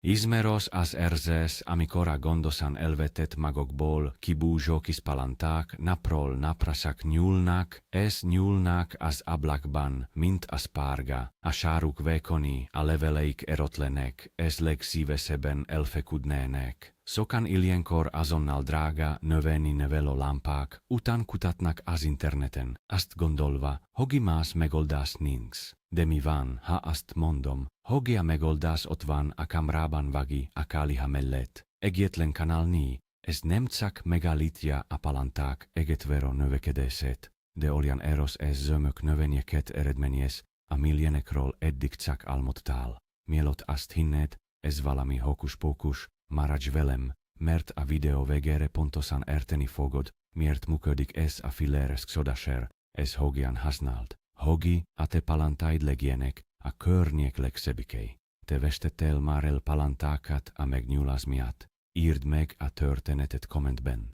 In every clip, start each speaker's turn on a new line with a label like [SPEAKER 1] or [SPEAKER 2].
[SPEAKER 1] Ismeros as erzes amikora gondosan elvetet magokból kibúzsó kispalanták napról naprasak nyúlnak, ez nyúlnak az ablakban, mint a spárga, a sáruk vékony, a leveleik erotlenek, ez legszívesebben elfeküdnének. Sokan ilyenkor azonnal drága növényi nevelőlampák után kutatnak az interneten, azt gondolva, hogy más megoldás nincs. De mi van, ha azt mondom, hogy a megoldás ott van a kamrában vagi a káliha mellett. Egyetlen kanálni, ez nem csak megállítja a palanták egetvero növekedését, de olyan eros ez zömök növényeket eredményez, a milliónekről eddig csak álmodtál. Mielőtt azt hinnéd, ez valami hókusz-pókusz, maradj velem, mert a videó végére pontosan érteni fogod, miért működik ez a filéres sodasér, ez hogyan használt. Hogi, a te palantáid legyenek a környék legszebbikei. Te vestettél már el palantákat a megnyúlás miatt. Írd meg a történetet kommentben.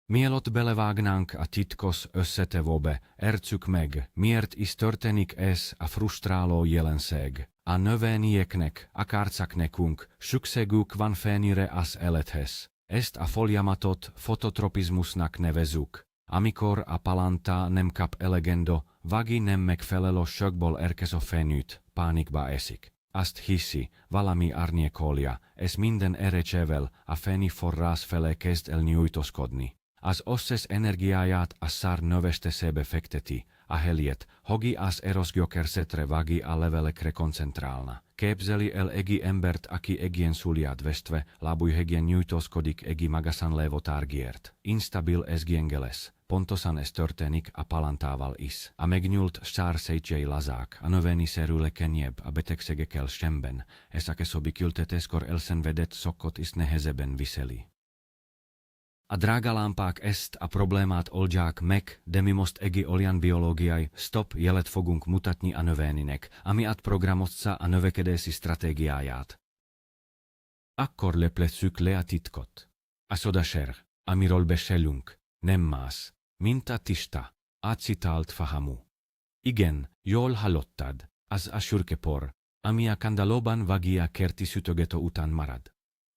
[SPEAKER 1] Mielőtt belevágnánk a titkos összetevőbe, értsük meg, miért is történik ez a frusztráló jelenség. A növényeknek, akárcsak nekünk, szükségük van fényre az élethez. Ezt a folyamatot fototropizmusnak nevezzük. Amikor a palanta nem kap elegendő, vagi nem megfelelő sokból érkező fényűt, pánikba esik. Azt hiszi, valami árnyékolja, ez minden erecsével a fényi forrás fele kezd el nyújtózkodni. Az összes energiáját a szár növesztésébe fekteti, a helyet, hogy az eros gyökerzetre vagi a levelekre koncentrálna. Képzeli el egi embert, aki egyen szulját vesztve, lábujhegyen nyújtózkodik egi magasan lévő tárgyért. Instabil ez gyengeles. Pontosan ez történik a palantával is. A megnyúlt szárszétjei lazák, a növényszerű könnyebb a betegségekkel szemben, ez a későbbi küldetéskor elszenvedett szokott is nehezebben viseli. A drága lámpák ezt a problémát oldják meg, de mi most egi olyan biológiai stop jelet fogunk mutatni a növénynek, ami átprogramozza a növekedési stratégiáját. Akkor leplezzük le a titkot. A sodasér, amiről beszélünk, nem más, mint a tiszta, átcitált fahamu. Igen, jól hallottad, az a sürkepor, ami a kandalóban vagi a kerti sütögető után marad.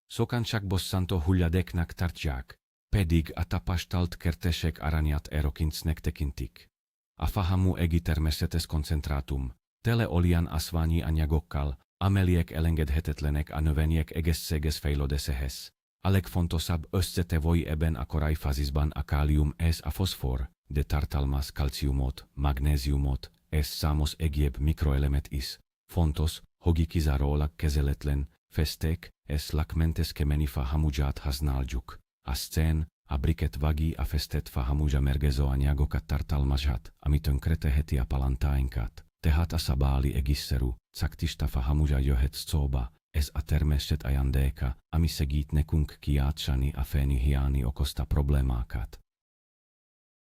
[SPEAKER 1] Sokan csak bosszantó hulladéknak tartják, pedig a tapasztalt kertesek aranyat erokincnek tekintik. A fahamu egi természetes koncentrátum, tele olyan ásványi anyagokkal, amelyek elengedhetetlenek a növények egészséges fejlődéséhez. A legfontosabb összetevői ebben a korai fázisban a kálium és a foszfor, de tartalmaz kalciumot, magnéziumot és számos egyéb mikroelemet is. Fontos, hogy kizárólag kezeletlen, festék és lakmentes kemeni fahamuját használjuk. A szén, a briket vagi a festett fahamuja mérgező anyagokat tartalmazhat, ami tönkreteheti a palantáinkat. Tehát a szabály egészszerű, csak tiszta fahamuja jöhet szóba. Ez a természet ajándéka, ami segít nekünk kijátszani a fényhiány okozta problémákat.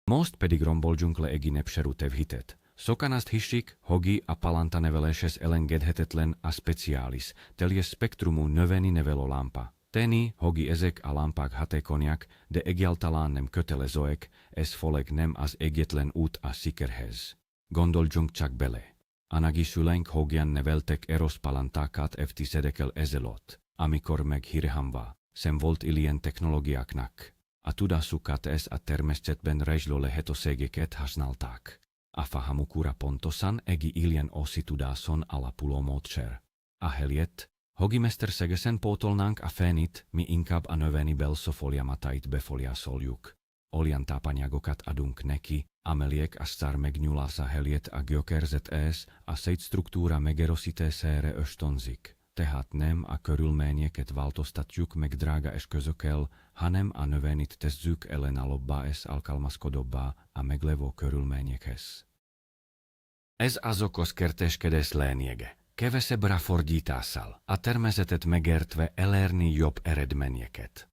[SPEAKER 1] Most pedig romboljuk le egi népszerű tévhitet. Sokan azt hiszik, hogy a palanta neveléshez elengedhetetlen a speciális, teljes spektrumú növényi nevelőlámpa. Tény, hogy ezek a lámpák hatékonyak, de egyáltalán nem kötelezőek, ez főleg nem az egyetlen út a sikerhez. Gondoljunk csak bele. A nagyszüleink hogyan neveltek eros palantákat évtizedekkel ezelőtt, amikor meg hírhamva, sem volt ilyen technológiáknak. A tudásukat és a természetben rejlő lehetőségeket használták. A fahamukura pontosan egi ilyen ósi tudáson alapuló módszer. A helyett, hogy mesterségesen pótolnánk a fényit, mi inkább a növényi belső folyamatait befolyásoljuk. Olyan tápanyagokat adunk neki, amelyek a szár megnyúlása helyett a gyökerzet és a szétstruktúra megerősítésére ösztönzik. Tehát nem a körülményeket változtatjuk meg drága eszközökkel, hanem a növényit tesszük ellenállóbbá és alkalmazkodóbbá a meglévő körülményekhez. Ez az okos kertéskedés lényege. Kevesebb ráfordítással, a természetet megértve elérni jobb eredményeket.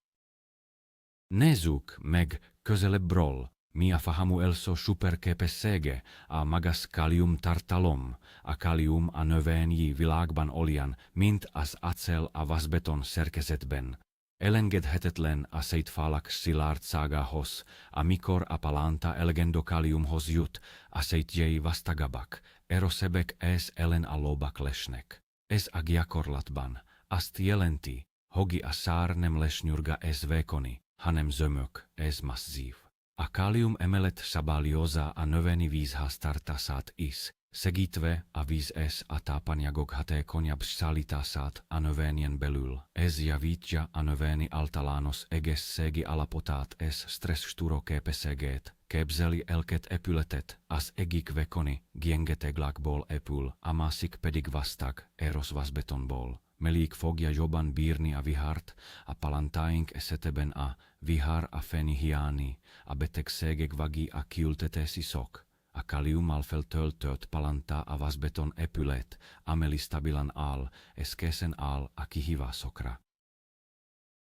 [SPEAKER 1] Nézzük meg közelebbről, mi a fahamu első superképessége, a magas kaliumtartalom. A kalium a növényi világban olyan, mint az acél a vasbeton szerkezetben. Elengedhetetlen a szétfalak szilárdságához, amikor a palanta elegendő kaliumhoz jut, a szétjei vastagabbak, erősebbek és ellenállóbbak lesznek. Ez a gyakorlatban ast jelenti, hogi a saarnem lesnjurga es vekoni, hanem zömök es masszív. A kalium emelet szabályoza a növényi vízháztartását is, segítve a víz es a tápanyagok hatékonyabb szállítását a növényen belül. Ez javítja a növény általános egészségi állapotát es stressztúróképességét, képzeli elket epületet, az egyik vekoni gyenge téglákból épül, a másik pedig vastag, erosvasbetonból. Melik fogja jobban bírni a vihart, a palantáink esetében a vihar a fenihiáni, a betegségek vagi a kiültetési szok. A kaliummal feltöltött palanta a vasbeton épület, ameli stabilan áll, és készen áll a kihívásokra.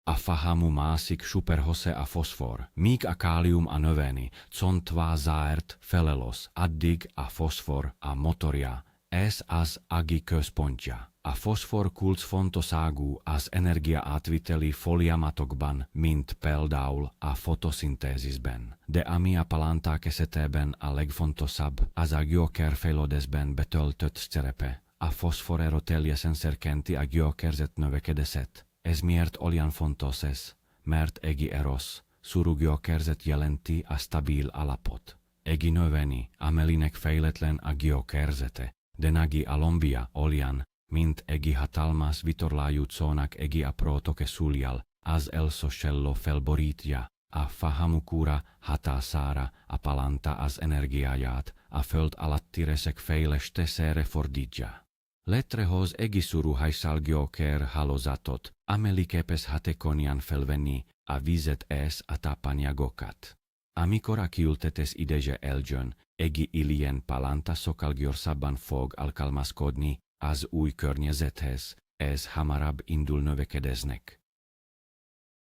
[SPEAKER 1] A fahamu másik superhose a foszfor, míg a kálium a növény, contva zárt felelos, addig a foszfor a motorja, ez az agi központja. A foszfor kulcsfontosságú az energiaátviteli folyamatokban, mint például a fotoszintézisben. De ami a palanták esetében a legfontosabb, az a gyógyszerfejlődésben betöltött szerepe. A foszfor erőteljesen serkenti a gyógyszerzet növekedését. Ez miért olyan fontos ez? Mert egi eros, szúrú gyógyszerzet jelenti a stabil alapot. Egi növény, amelinek fejletlen a gyógyszerzete, de nagi a lombia olyan, mint egi hatalmas vitorlajúcónak egi a protoke súlyjal, az elsosello felborítja, a fahamukúra hatására a palanta az energiáját, a föld alatti resek fejlesztésére fordítja. Létrehoz egészúrú hajszálgyógyszer hálózatot, amely képes hatékonyan felvenni a vizet és a tápanyagokat. Amikor a kiültetés ideje eljön, egi ilyen palanta sokkal gyorsabban fog alkalmazkodni az új környezethez, ez hamarabb indul növekedésnek.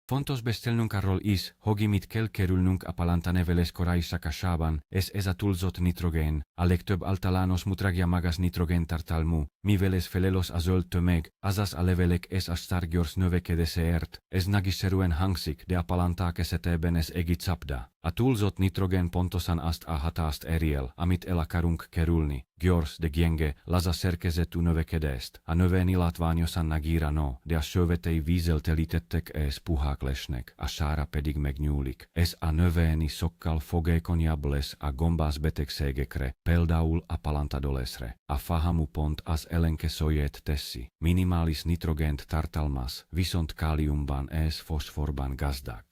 [SPEAKER 1] Fontos beszélnünk arról is, hogy mit kell kerülnünk a palanta nevelés korai szakaszában, ez a túlzott nitrogén, a legtöbb általános mutragja magas nitrogén tartalmú, mivel ez felelos a zöld tömeg, azaz a levelek és a szár gyors növekedéséért, ez nagyszerűen hangzik, de a palanták esetében ez egi csapda. A túlzott nitrogén pontosan azt a hatást éri el, amit el akarunk kerülni, gyors de gyenge, laza szerkezetű növekedést. A növényi látványosan nagyírano, de a sövetei vízzel telítettek és puhák lesznek, a sára pedig megnyúlik. Ez a növényi sokkal fogékonyabb lesz a gombás betegségekre, például a palantadolesre. A fahamu pont az ellenkezőjét teszi. Minimális nitrogént tartalmaz, viszont káliumban és foszforban gazdag.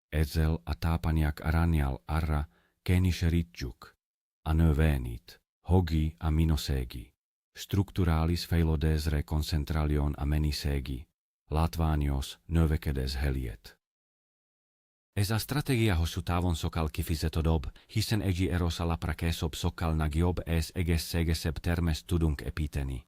[SPEAKER 1] Ezzel a tápanyag arányal arra kényszerítjük a növényit, hogi a minőségi, strukturális fejlődésre koncentráljon a mennyiségi, látványos növekedés helyett. Ez a stratégia hosszú távon sokkal kifizetőbb, hiszen egy eros alapra később sokkal nagyobb és egészségesebb termést tudunk építeni.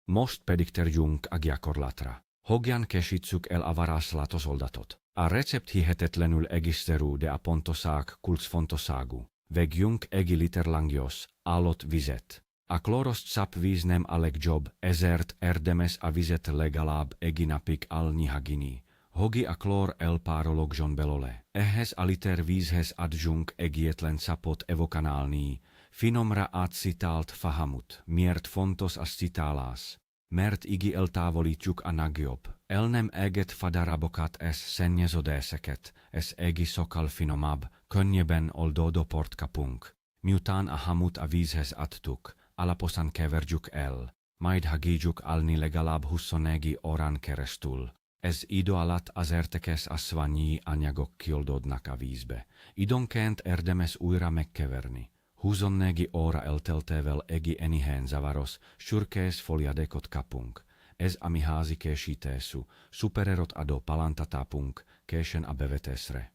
[SPEAKER 1] Most pedig térjünk a gyakorlatra. Hogyan készítsük el a varázslatos oldatot? A recept hihetetlenül egészszerű, de a pontosság kulcsfontosságú. Vegyünk egy liter langyos, állott vizet. A kloros csapvíz nem a legjobb, ezért érdemes a vizet legalább egy napig elnyhagni, hogy a klór elpárologjon belőle. Ehhez a liter vízhez adjunk egyetlen csapot evokanálni, finomra átcitált fahamut. Miért fontos a citálás? Mert így eltávolítjuk a nagyobb, el nem eget fadarabokat és szennyeződéseket, és egy sokkal finomabb, könnyebben oldódó port kapunk. Miután a hamut a vízhez adtuk, alaposan keverjük el, majd hagyjuk alni legalább 24 órán keresztül. Ez idő alatt az értékes ásványi anyagok kioldódnak a vízbe. Időnként érdemes újra megkeverni. 24 óra elteltével egy enyhén zavaros, sürkés foliadékot kapunk. Ez a mi házi készítésű, szupererot adó palantatápunk készen a bevetésre.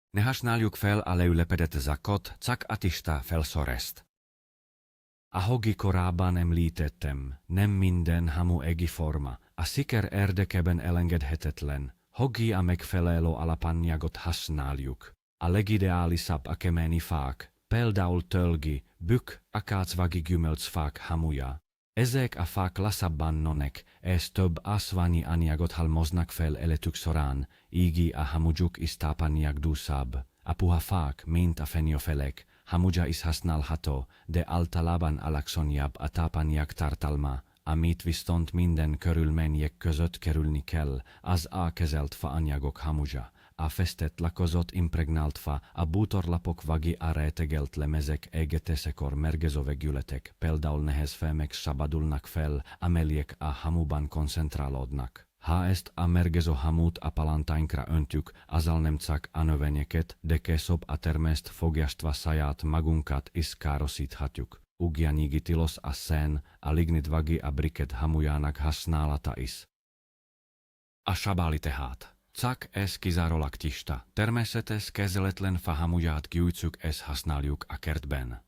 [SPEAKER 1] Ne használjuk fel a leülepedett zakot, csak a tiszta felszórást. Ahogy korábban említettem, nem minden hamu egi forma, a siker érdekében elengedhetetlen, hogy a megfelelő alapanyagot használjuk. A legideálisabb a kemény fák, például tölgy, bükk, akácvagi gyümölcsfák hamuja. Ezek a fák lassabban nőnek, és több ásványi anyagot halmoznak fel életük során, így a hamujuk is tápanyagdúsabb. A puha fák, mint a fenyőfelek, hamuja is használható, de általában alacsonyabb a tápanyag tartalma, amit viszont minden körülmények között kerülni kell, az a kezelt faanyagok hamuja, a festett lakozott impregnált fa, a bútorlapok vagi a rejtegelt lemezek égetésekor mérgező vegyületek, például nehezfemek szabadulnak fel, amelyek a hamuban koncentrálódnak. Ha ezt a mérgező hamut a palantánkra öntjük, azzal nem csak a növényeket, de később a termést fogyasztva saját magunkat is károsíthatjuk. Ugyanígy tilos a szén, a lignit vagi a briket hamujának használata is. A sabáli tehát. Csak ez kizárólag tiszta, természetes kezeletlen fahamuját gyűjtsük, ezt használjuk a kertben.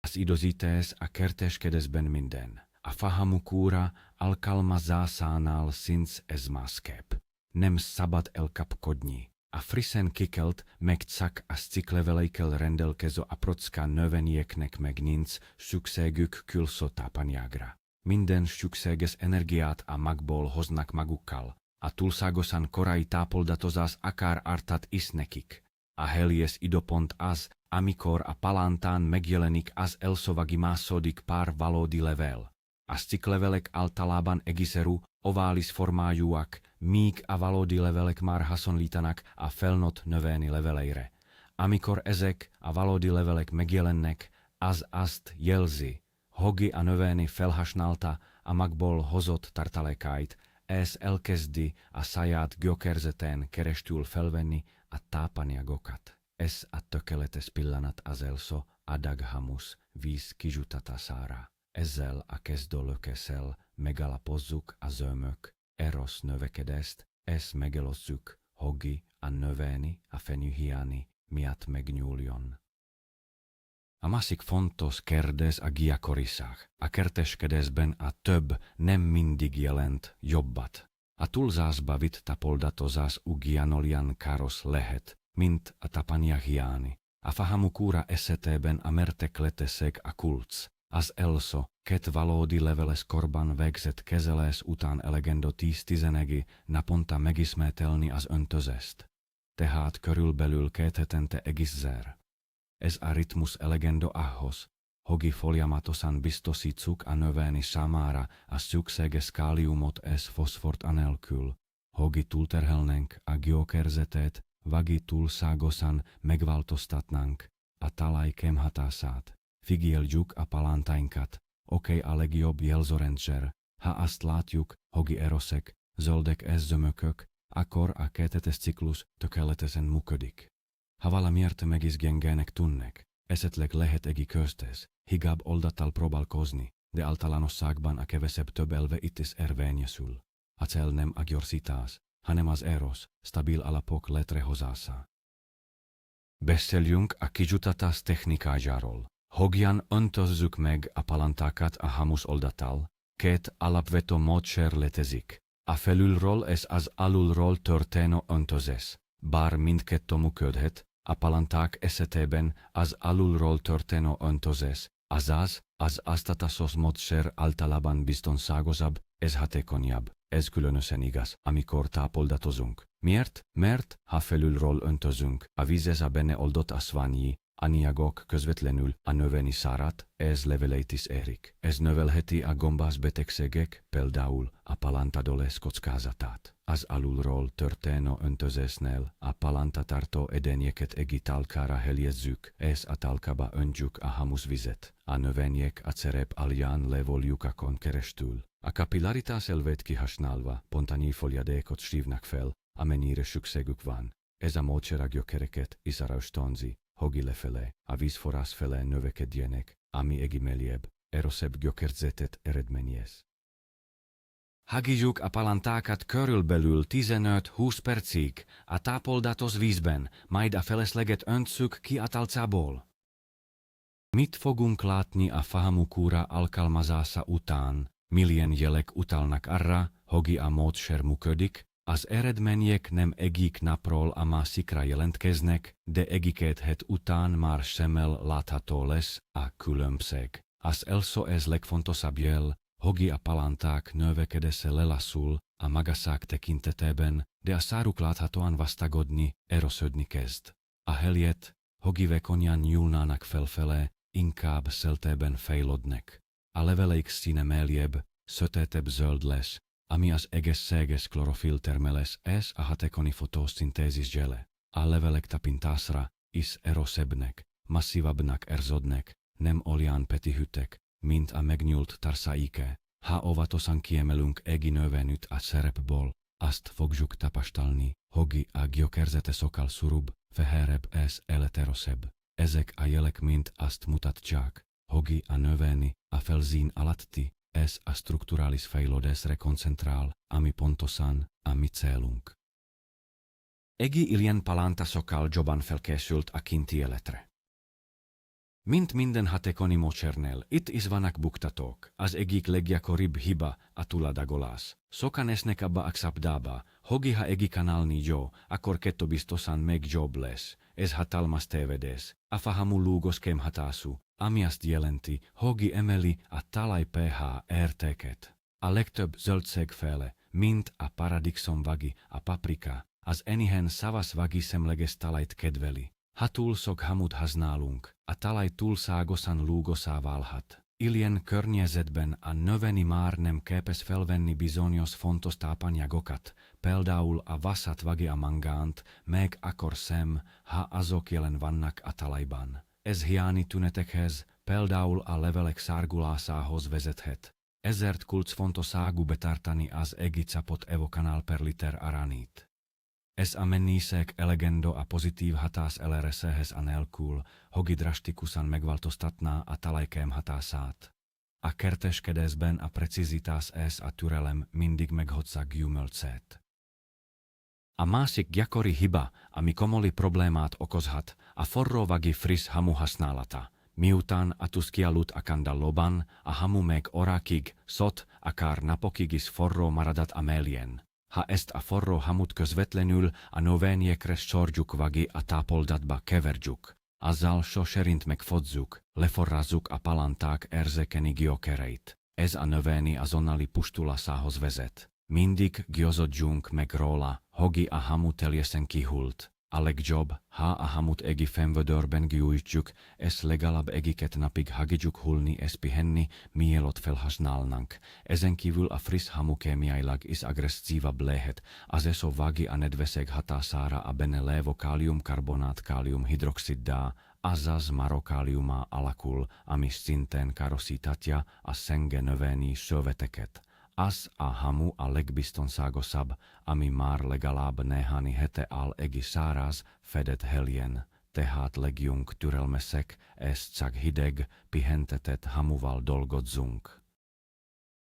[SPEAKER 1] Az időzítés a kerteskedésben minden. A fahamukúra alkalmazásánál sincs ez másképp. Nem szabad elkapkodni. A frissen kikelt, meg csak a ciklevelékkel rendelkező aprocka növényeknek meg nincs szükségük külső tápanyagra. Minden szükséges energiát a magból hoznak magukkal. A túlságosan korai tápoldatozás akár ártat is nekik. A helyes időpont az, amikor a palántán megjelenik az elszövagi második pár valódi level. A ciklevelek általában egészszerű, ovális formájúak, míg a valódi levelek már hasonlítanak a felnőtt növényi leveleire. Amikor ezek a valódi levelek megjelennek, az azt jelzi, hogy a növényi felhasználta a magból hozott tartalékait, ez elkezdi a saját gyökerzeten keresztül felvenni a tápanyagokat. Ez a tökéletes pillanat az első adaghamus víz kijutatására. Ezzel a kezdőlökessel megalapozzuk a zömök, eros növekedést, ezt megelozzuk, hogy a növényi, a fenyőhiány miatt megnyúljon. A másik fontos kérdés a gyakoriság. A kerteskedésben a több nem mindig jelent jobbat. A túlzásba vitt tapoldatozás ugyanolyan káros lehet, mint a tapanyahiány. A fahamukúra esetében a mértékletesség a kulcs. Az első, két valódi leveles korban végzett kezelés után elegendő 10-11 naponta megismételni az öntözést. Tehát körülbelül 2 hetente egyszer. Ez a ritmus elegendő ahhoz, hogy folyamatosan biztosítsuk a növényi számára a szükséges káliumot és foszfort anélkül, hogy túlterhelnénk a gyökerzetet, vagy túlságosan megváltoztatnánk a talaj kémhatását. Figyeljük a palántainkat, a legjobb jelzőrendszer, ha azt látjuk, hogy eroszek, zöldek és zömökök, akkor a kétetes ciklus tökéletesen működik. Ha valamiért meg is gyengének tűnnek, esetleg lehet egy köztes, higgabb oldattal próbálkozni, de általánosságban a kevesebb több elve itt is érvényesül. A cél nem a gyorsítás, hanem az eros, stabil alapok létrehozása. Beszéljünk a kijutatás technikájáról. Hogyan öntözzük meg a palántákat a hamus oldattal? Két alapvető módszer létezik. A felülről és az alulról történő öntözés. Bár mindkettő működhet, a palánták esetében az alulról történő öntözés, azaz az asztatásos módszer általában biztonságosabb, ez hatékonyabb. Ez különösen igaz, amikor tápoldatozunk. Miért? Mert ha felülről öntözünk, a vízhez a benne oldott ásványi anyagok közvetlenül a növényi szárat, ez leveleit is érik. Ez növelheti a gombás betegségek, például a palántadolesz kockázatát. Az alulról történő öntözésnél a palántatartó edényeket egy tálkára helyezzük, és a tálkába öntjük a hamuszvizet. A növények a cerep alján lévő lyukakon keresztül. A kapillaritás elvét kihasználva pont annyi folyadékot szívnak fel, amennyire szükségük van. Ez a módszer a gyökereket is arra ösztönzi, hogy lefelé, a vízforrás felé növekedjenek, ami egimeljebb, eroszebb gyökerzetet eredményez. Hagyjuk a palántákat körülbelül 15-20 percig a tápoldatos vízben, majd a felesleget öntsük ki a tálcából. Mit fogunk látni a fahamukúra alkalmazása után? Milyen jelek utalnak arra, hogy a módszer működik? Az eredmények nem egyik napról a másikra jelentkeznek, de egy-két hét után már szemmel látható lesz a különbség. Az első és legfontosabb jel, hogy a palánták növekedése lelassul a magasság tekintetében, de a száruk láthatóan vastagodni, eroszödni kezd. A helyett, hogy vékonyan nyúlnának felfele, inkább szeltében fejlődnek. a levelék színe meljebb, sötétebb zöld lesz, ami az egész klorofil termelés és a hatékony fotoszintézis zsele. A levelek tapintásra is erősebbnek, masszívabbnak érződnek, nem olyan petihűtek, mint a megnyúlt tarsaike. Ha óvatosan kiemelünk egy növényt a szerepból, azt fogjuk tapasztalni, hogy a gyökerzete sokkal szúrúbb, fehérebb és eleterosebb. Ezek a jelek mind azt mutatják, hogy a növény a felszín alatti és a strukturális fejlődésre koncentrál, ami pontosan a mi célunk. Egy ilyen palánta sokkal jobban felkészült a kinti életre. Mint minden hatékony módszernél, itt is vannak buktatók. Az egyik leggyakoribb hiba a túladagolás. Sokan esnek abba a csapdába, hogy ha egy kanálni jó, akkor kettő biztosan még jobb lesz. Ez hatalmas tévedés. A fahamu lúgos kémhatású, ami azt jelenti, hogy emeli a talaj pH értéket. A legtöbb zöldségféle, mint a paradicsom-vagi, a paprika, az enihen szavas-vagi semleges talajt kedveli. Ha túl sok hamut használunk, a talaj túlságosan lúgosá válhat. Ilyen környezetben a növény már nem képes felvenni bizonyos fontos tápanyagokat, például a vasat vagy a mangánt, meg akkor sem, ha azok jelen vannak a talajban. Ez hiányi tünetekhez, például a levelek szárgulásához vezethet. Ezért kulcsfontosságú betartani az egy csapot evokanál per liter aranit. Ez a mennyiség elegendő a pozitív hatás LRS-hez anélkül, hogy drastikusan megváltoztatná a talajkém hatását. A kerteskedésben a precizitás és a türelem mindig meghozzák gyümölcsét. A másik gyakori hiba, ami komoly problémát okozhat, a forróvagi friss hamu használata. Miután a tusz kialudt a kandallóban, a hamu még órakig, sot, akár napokig is forró maradat a mellén. Ha ezt a forró hamut közvetlenül a növényekre sortjuk vagi a tápoldatba keverjük, azzal szó szerint megfodzuk, leforrázzuk a palánták érzékeny gyökereit. Ez a növény azonnali pusztulásához vezet. Mindig győződjünk meg róla, hogy a hamu teljesen kihult. A legjobb, ha a hamut egy femvödörben gyújtjuk, és legalább egy-két napig hagyjuk hulni és pihenni, mielőtt felhasználnánk. Ezen kívül a friss hamu kémiailag is agresszívabb lehet, az esóvagi a nedvesség hatására a benne lévő káliumkarbonát káliumhidroxiddá, azaz marokáliuma alakul, ami szintén károsíthatja a szenge növényi szöveteket. Az a hamu a legbiztonságosabb, ami már legalább néhány hete áll egy száraz, fedett helyen, tehát legyünk türelmesek, és csak hideg, pihentetett hamuval dolgozzunk.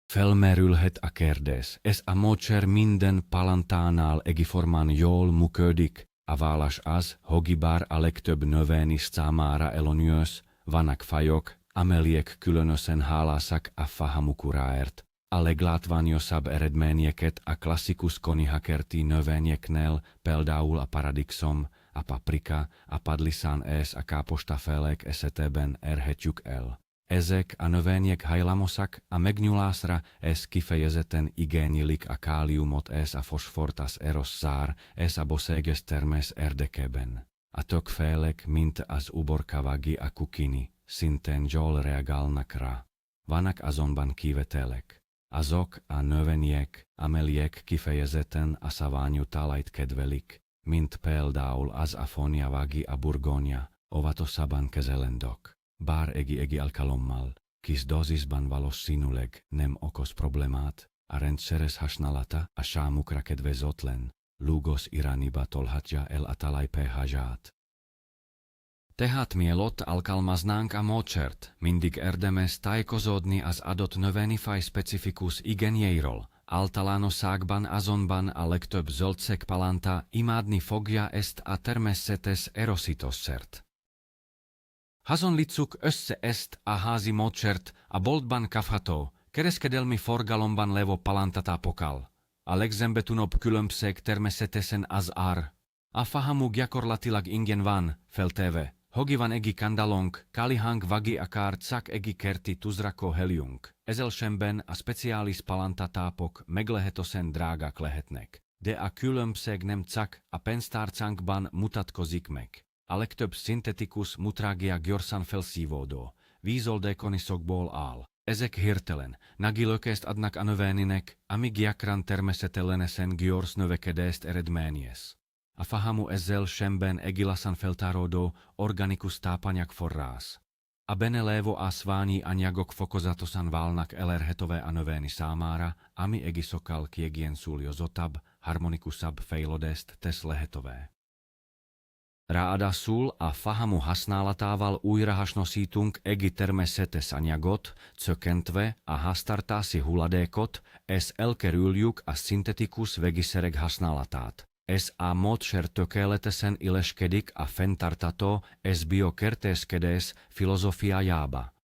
[SPEAKER 1] Felmerülhet a kérdés, ez a módszer minden palántánál egyformán jól működik? A válasz az, hogy bár a legtöbb növény számára előnyös, vannak fajok, amelyek különösen hálásak a fahamukuráért. A leglátványosabb eredményeket a klasszikus konyhakerti növényeknél, például a paradicsom, a paprika, a padliszán és a kápostafélek esetében érhetjük el. Ezek a növények hajlamosak a megnyúlásra és kifejezetten igénylik a káliumot és a foszfort az erosszár és a bőséges termés érdekében. A többfélek, mint az uborka vagy a kukini, szintén jól reagálnak rá. Vannak azonban kivételek. Azok a növények, amelyek kifejezetten a szaványú talajt kedvelik, mint például az Afonia vagy a Burgonia, óvatosabban kezelendők. Bár egy alkalommal, kis dózisban valószínűleg nem okoz problémát, a rendszeres használata a számukra kedvezőtlen, lúgos irányba tolhatja el a talaj pH-ját. Tehát mielőtt alkalmaznánk a módszert, mindig érdemes tájékozódni az adott növényfaj specifikus igényeiről. Általánosságban azonban a legtöbb zöldségpalánta imádni fogja ezt a természetes erősítószert. Hasonlítsuk össze ezt a házi módszert a boltban kapható, kereskedelmi forgalomban lévő palántatápokkal. A legszembetűnőbb különbség természetesen az ár. A fahamu gyakorlatilag ingyen van, feltéve, hogy van egy kandalónk, kalihang vagy akár csak egy kerti tuzrako helyünk. Ezzel szemben a speciális palántatápok meglehetősen drágák lehetnek, de a különbség nem csak a pénztárcánkban mutatkozik meg. A legtöbb szintetikus mutrágia gyorsan felszívódó, vízoldékony szokból áll. Ezek hirtelen, nagilökest adnak anövéninek, ami gyakran természetellenesen gyors növekedést eredményez. A fahamu ezzel szemben egilasan feltárodó organikus tápanyag forrás. A benelevo a svání anyagok fokozatosan válnak elérhetővé a növény számára, ami egisokkal kiegyensuljozottabb, harmonikusabb fejlődést tesz lehetővé. Ráadásul a fahamu használatával újra hasznosítunk egi természetes anyagot, csökkentve a háztartási hulladékot, és elkerüljük a szintetikus vegyszerek használatát. Ez a módszer tökéletesen illeszkedik a fenntartható és biokertészkedés filozófiájába.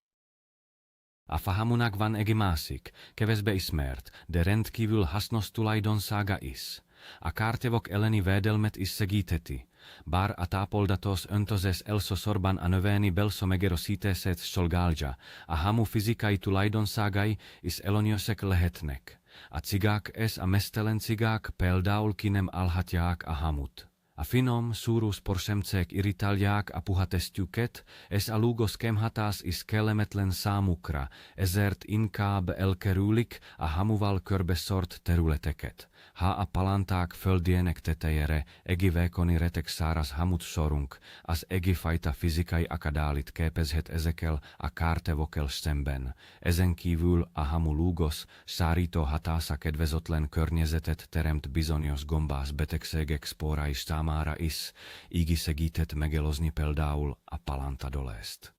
[SPEAKER 1] A fahamunak van egy másik, kevésbé ismert, de rendkívül hasznos tulajdonsága is. A kártevok elleni védelmet is segítheti, bár a tápoldatos öntözés elsősorban a növény belső megerősítését szolgálja, a hamu fizikai tulajdonságai is előnyösek lehetnek. A cigák és a mesztelen cigák például ki nem alhatják a hamut. A finom, szúrú sporsemcek irritálják a puhatestjüket, és a lúgos kemhatás is kellemetlen számukra, ezért inkább elkerülik a hamuval körbeszort területeket. Ha a palanták földjének tetejére egi vékony retek száraz hamut sorunk, az egi fajta fizikai akadályt képezhet ezekkel a kártevokkel szemben. Ezen kívül a hamu lúgos szárító hatása kedvezőtlen környezetet teremt bizonyos gombás betegségek spórai számára is, így segíthet megelozni például a palantadolást.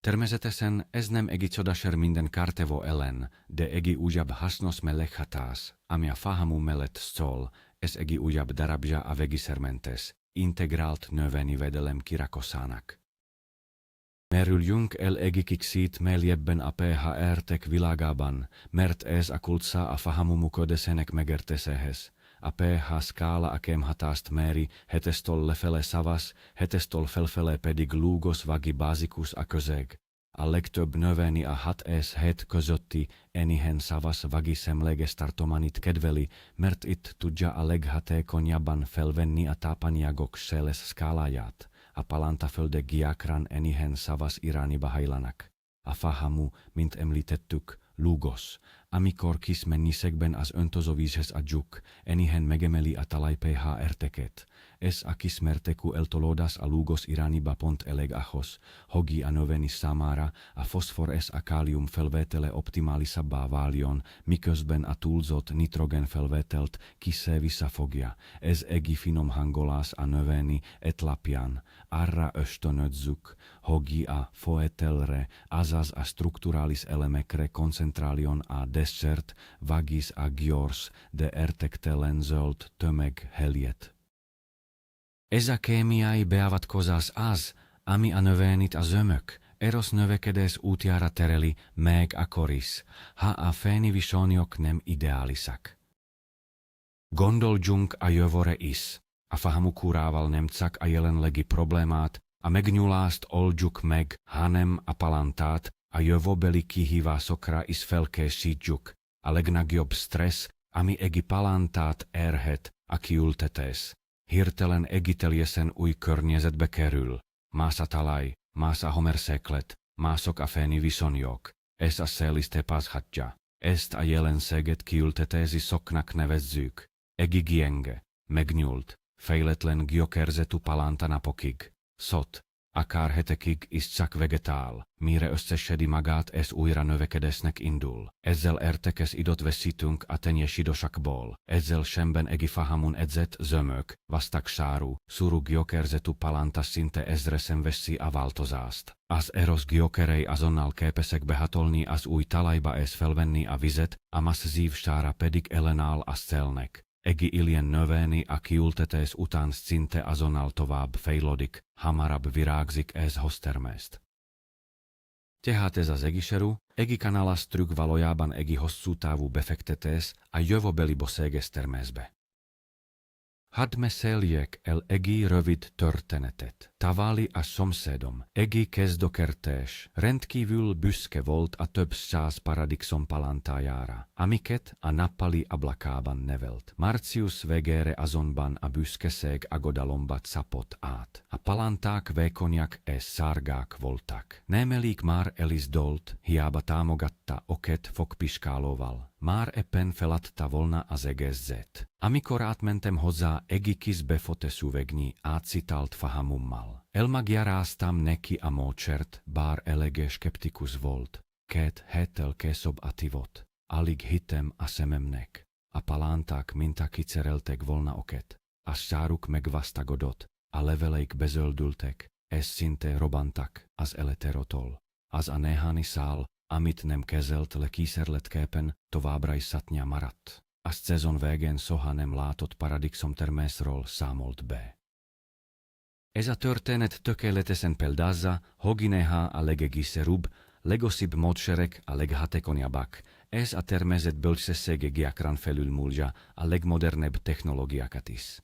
[SPEAKER 1] Természetesen ez nem egi csodasér minden kártevó ellen, de egi újabb hasznos meleghatás, ami a fahamu mellett szól, ez egi újabb darabja a vegyszermentes, integrált növényvédelem kirakosának. Merüljünk el egi kicsit mélyebben a pH-érték világában, mert ez a kulcsa a fahamu működésének megértéséhez. A pH-skála a kémhatást méri, hetestől lefele savas, hetestől felfele pedig lúgos vagi bázikus a közeg. A legtöbb növény a 6 és 7 közötti enihen savas vagi semleges tartomanit kedveli, mert itt tudja a leghatékonyabban felvenni a tápanyagok szeles skáláját. A palantaföldek gyakran enihen savas irányba hajlanak. A fahamu, mint említettük, lúgos. Amikor kis mennyiségben az öntözővízhez adjuk, enihen megemeli a talaj pH értéket. Ez a kismértékű eltolódás a lúgos irányba pont elég ahhoz, hogy a növény számára a foszfor és a kálium felvétele optimálisabbá váljon, miközben a túlzott nitrogén felvételt kissé visszafogja. Ez egi finom hangolás a növény etlapján. Arra ösztönözzük, hogy a foetelre, azaz a strukturális elemekre koncentráljon a desszert, vagyis a gyors, de értéktelen zöld tömeg heljet. Ez a kémiai beavatkozás az, ami a növényit a zömök, eros növekedés útjára tereli meg akkor is, ha a fény viszonyok nem ideálisak. Gondoljunk a jövőre is. A fahamu kúrával nem csak a jelenlegi problémát, a megnyulást oldjuk meg, hanem a palantát, a jövőbeli kihívásokra is felkészítjük. A legnagyobb stressz, ami egi palantát érhet, a kiültetés. Hirtelen egi teljesen új környezetbe kerül. Más a talaj, más a homerszeklet, mások a fényi viszonyok. Ez a szél is tepázhatja. Ezt a jelenséget kiültetési szoknak nevezzük. Egi gyenge, megnyúlt, fejletlen gyökerzetű palánta napokig. Szot, akár hetekig is csak vegetál, mire összeszedi magát és újra növekedésnek indul. Ezzel értékes időt veszítünk a tenyésidosakból. Ezzel szemben egi fahamun edzett zömök, vastagsárú, szúrú gyökerzetű palánta szinte ezresen veszi a változást. Az eros gyökerei azonnal képesek behatolni az új talajba és felvenni a vizet, a masszív sára pedig ellenáll a szélnek. Egi ilyen növény a kiültetés után szinte azonnal tovább fejlődik, hamarabb virágzik és hoztermészt. Tehát ez az egiserú, egi kanalas trükk valójában egi hosszú távú befektetés a jövőbeli boszéges termésbe. Hadme seljek el egi rövid történetet. Tavali a szomszédom, egi kezdőkertés, rendkívül büszke volt a több száz paradicsom palantájára, amiket a nappali ablakában nevelt. Marcius végére azonban a büszkeség aggodalomba capott át. A palánták vékonyak és szárgák voltak. Nemelik már elizdolt, hiába támogatta oket fogpiskálóval. Már éppen feladta volna az egészet. Amikor átmentem hozzá, egi kis befote szuvegni átszitalt fahamummal. Elmagyaráztam neki a módszert, bár eléggé skeptikus volt. 2 héttel később ativott. Alig hittem a szememnek. A palánták minta kicereltek volna oket. A száruk megvasztagodott, a leveleik bezöldültek, és szinte robantak az eleterotól. Az a néhány szál, amit nem kezelt le kísérletképpen, továbbra is szatnya maradt. A szezon végén soha nem látott paradicsom természről számolt be. Ez a történet tökéletesen példázza, hogy néha a legegyiszerűbb, legoszibb módszerek a leghatékonyabbak, ez a természet bölcsessége gyakran felülmúlja a legmodernebb technológiákat is.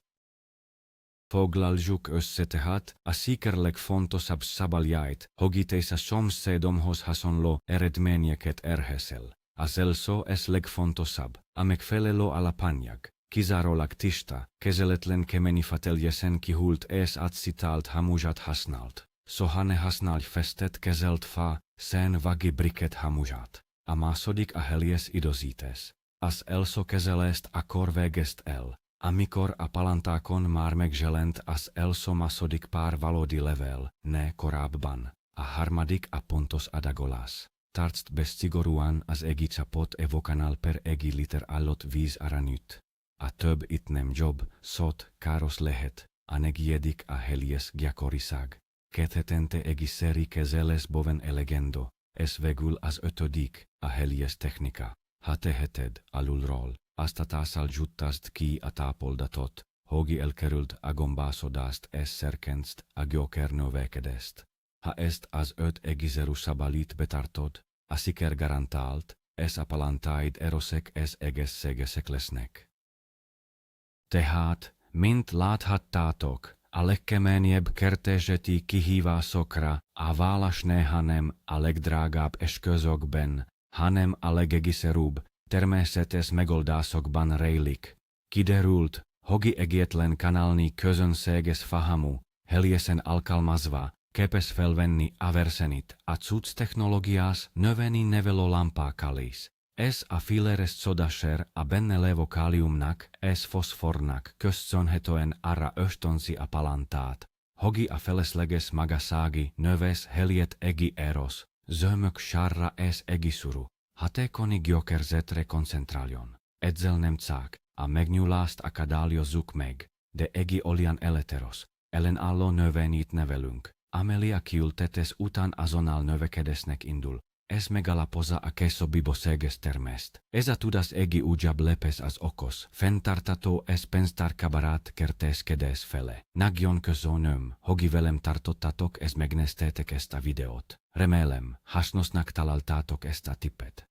[SPEAKER 1] Foglaljuk össze tehát a siker legfontosabb szabályait, hogy itt a szomszédomhoz hasonló eredményeket érheszel. Az első és legfontosabb, a megfelelő alapanyag, kizárólag tiszta, kezeletlen kemény fateljesen kihult és átszitalt hamuzsat használt. Soha ne használj festett kezelt fa, szén vagi briket hamuzsat. A második a helyes időzítés. Az első kezelést akkor végezt el, amikor a palántákon már megjelent az első második pár valódi level, ne korábban. A harmadik a pontos adagolás. Tartsd be szigorúan az egi csapot evokánál per egi liter allott víz aranyüt. A több itt nem jobb, szót, káros lehet, a negyedik a helyes gyakoriság. 2 hetente egészséri kezelés boven elegendo, ez végül az ötödik, a helyes technika. Ha teheted alulról, azt a tászal juttasd ki a tápoldatot, hogy elkerült a gombászodást és szerkenzt a gyókernövekedést. Ha ezt az 5 egészszerű szabályt betartod, a siker garantált, és a palántáid erősek és egészségesek lesznek. Tehát, mint láthattátok, a legkeményebb kertészeti kihívásokra a válasz néha nem a legdrágább eszközökben, hanem a legegészszerűbb, természetes megoldásokban rejlik. Kiderült, hogy egyetlen kanálni közönséges fahamu, helyesen alkalmazva, képes felvenni a versenyt a cucc technológiás növeni nevelőlámpákkal is. Ez a fileres szodaser a benne lévő káliumnak és foszfornak köszönhetően arra ösztönzi a palántát, hogy a felesleges magassági növes helyett egi eros, zömök sárra és egészszerű, hatékony gyógyszerzetre koncentráljon. Ezzel nem csak a megnyúlást akadályozzuk meg, de egi olyan eleteros, ellenálló növényit nevelünk. Amelia kiültetés után azonnal növekedésnek indul. Ez megalapozza a későbbi bőséges termést. Ez a tudás egi újabb lépés az okos, fenntartató és pénztárkabarát kertészkedés fele. Nagyon köszönöm, hogy velem tartottatok és megnéztétek ezt a videót. Remélem, hasznosnak találtátok ezt a tippet.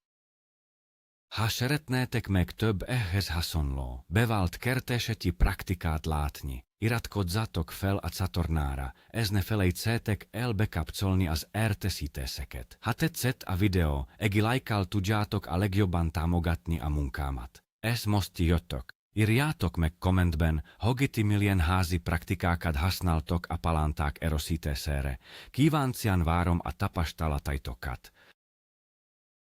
[SPEAKER 1] Ha szeretnétek meg több ehhez hasonló, bevált kertészeti praktikát látni, iratkozzatok fel a csatornára, és ne felejtsétek el bekapcsolni az értesítéseket. Ha tetszett a videó, lájkkal tudjátok a legjobban támogatni a munkámat. És most jöttök. Írjátok meg kommentben, hogy ti milyen házi praktikákat használtok a palánták erősítésére. Kíváncsian várom a tapasztalataitokat.